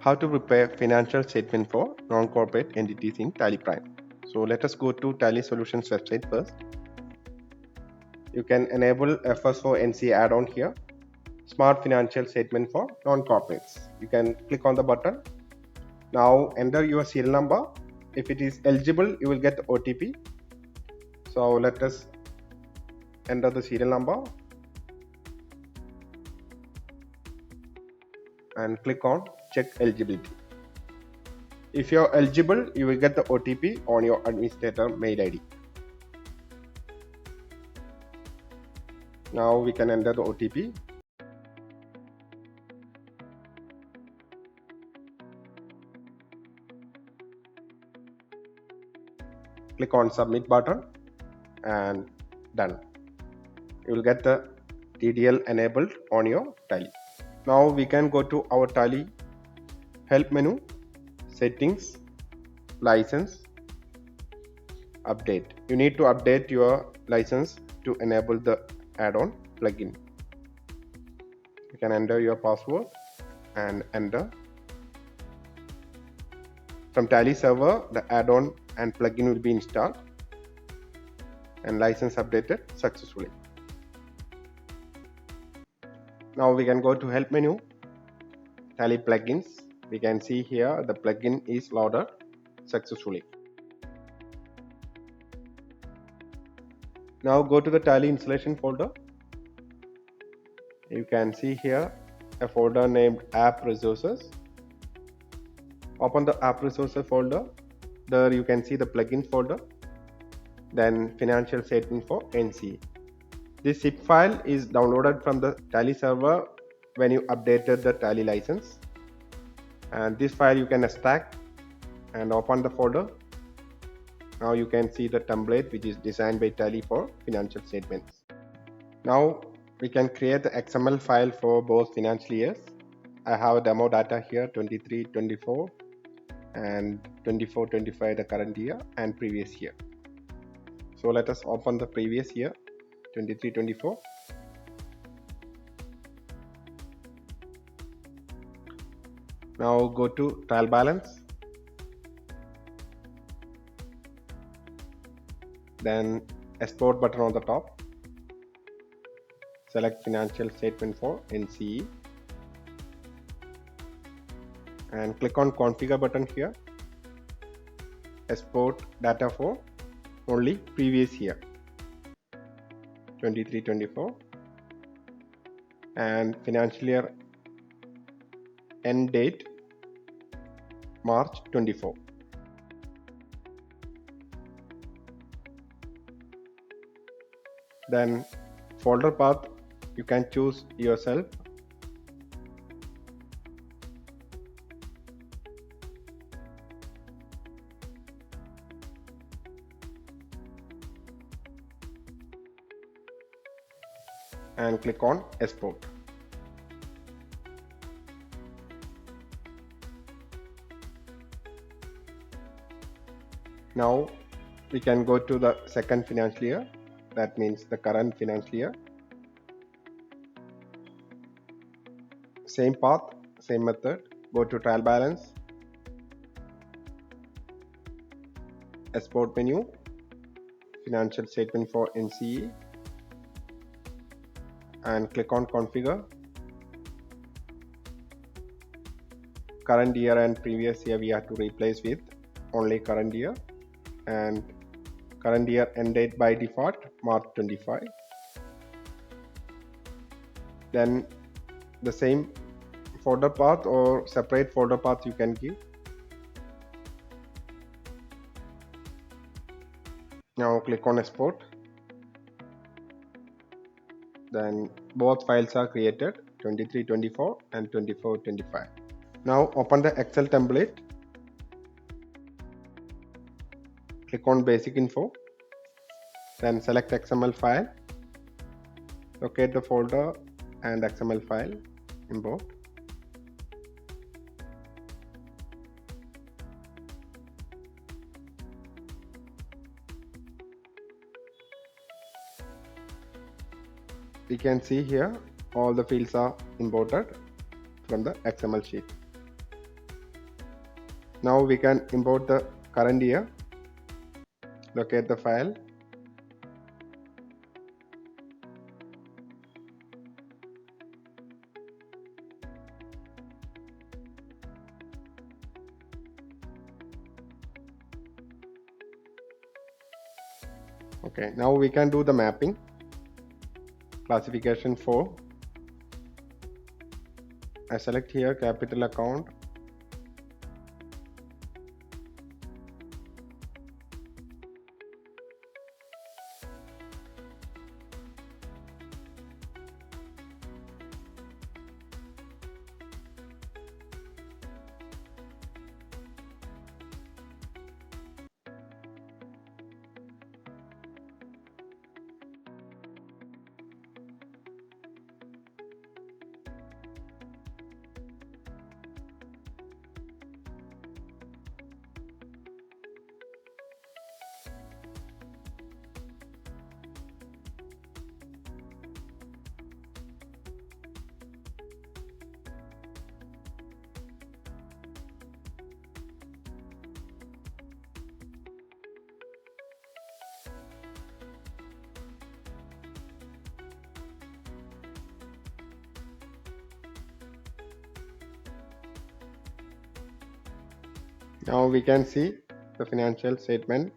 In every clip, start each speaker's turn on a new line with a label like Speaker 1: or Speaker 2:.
Speaker 1: how to prepare financial statement for non-corporate entities in Tally Prime. So let us go to Tally Solutions website first. You can enable FS for NCE add-on here. Smart financial statement for non-corporates. You can click on the button. Now enter your serial number. If it is eligible, you will get the OTP. So let us enter the serial number and click on check eligibility. If you are eligible, you will get the OTP on your administrator mail ID. Now we can enter the OTP. Click on submit button and done. You will get the TDL enabled on your Tally. Now we can go to our Tally help menu, settings, license, update. You need to update your license to enable the add-on plugin. You can enter your password and enter. From Tally server, the add-on and plugin will be installed and license updated successfully. Now we can go to help menu, Tally plugins. We can see here the plugin is loaded successfully. Now go to the Tally installation folder. You can see here a folder named app resources. Open the app resources folder. There you can see the plugin folder, then financial statement for NCE. This zip file is downloaded from the Tally server when you updated the Tally license, and this file you can extract and open the folder. Now you can see the template which is designed by Tally for financial statements. Now we can create the XML file for both financial years. I have a demo data here, 23-24 and 24-25 the current year and previous year. So let us open the previous year, 23-24. Now go to trial balance, then export button on the top. Select financial statement for NCE and click on configure button here. Export data for only previous year, 23-24, and financial year end date March 24. Then folder path you can choose yourself. And click on export. Now we can go to the second financial year, that means the current financial year. Same path, same method. Go to trial balance, export menu, financial statement for NCE, and click on configure. Current year and previous year we have to replace with only current year, and current year end date by default March 25. Then the same folder path or separate folder path you can give. Now click on export. Then both files are created, 23-24 and 24-25. Now open the Excel template. Click on basic info. Then select XML file. Locate the folder and XML file. Import. We can see here all the fields are imported from the XML sheet. Now we can import the current year. Locate the file. Okay, now we can do the mapping. Classification 4. I select here capital account. Now we can see the financial statement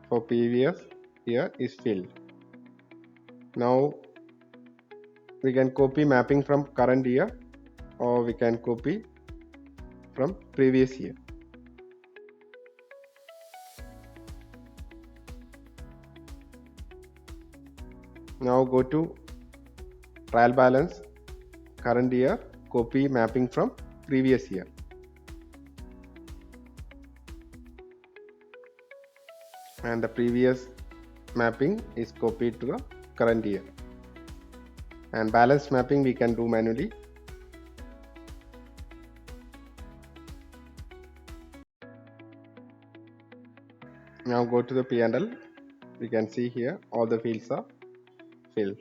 Speaker 1: for previous year is filled. Now we can copy mapping from current year, or we can copy from previous year. Now go to trial balance, current year, copy mapping from previous year. And the previous mapping is copied to the current year. And balance mapping we can do manually. Now go to the P&L. We can see here all the fields are filled.